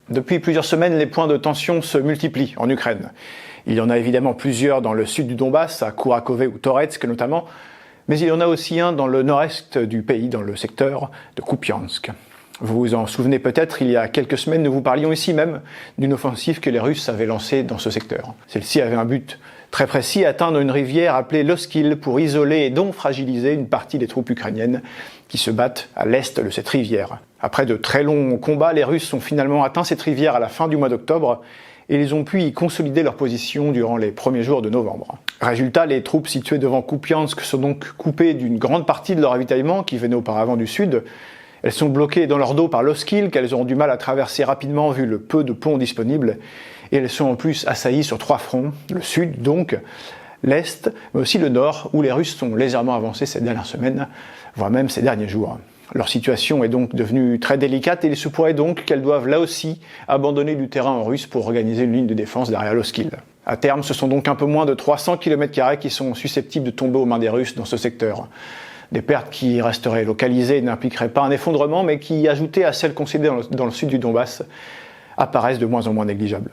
Depuis plusieurs semaines, les points de tension se multiplient en Ukraine. Il y en a évidemment plusieurs dans le sud du Donbass, à Kourakove ou Toretsk notamment, mais il y en a aussi un dans le nord-est du pays, dans le secteur de Kupiansk. Vous vous en souvenez peut-être, il y a quelques semaines, nous vous parlions ici même d'une offensive que les Russes avaient lancée dans ce secteur. Celle-ci avait un but très précis, atteindre une rivière appelée l'Oskil pour isoler et donc fragiliser une partie des troupes ukrainiennes qui se battent à l'est de cette rivière. Après de très longs combats, les Russes ont finalement atteint cette rivière à la fin du mois d'octobre et ils ont pu y consolider leur position durant les premiers jours de novembre. Résultat, les troupes situées devant Kupiansk sont donc coupées d'une grande partie de leur ravitaillement qui venait auparavant du sud. Elles sont bloquées dans leur dos par l'Oskil qu'elles auront du mal à traverser rapidement vu le peu de ponts disponibles. Et elles sont en plus assaillies sur 3 fronts, le sud donc, l'est, mais aussi le nord, où les Russes sont légèrement avancés ces dernières semaines, voire même ces derniers jours. Leur situation est donc devenue très délicate et il se pourrait donc qu'elles doivent là aussi abandonner du terrain en russe pour organiser une ligne de défense derrière l'Oskil. À terme, ce sont donc un peu moins de 300 km² qui sont susceptibles de tomber aux mains des Russes dans ce secteur. Des pertes qui resteraient localisées et n'impliqueraient pas un effondrement, mais qui, ajoutées à celles concédées dans le sud du Donbass, apparaissent de moins en moins négligeables.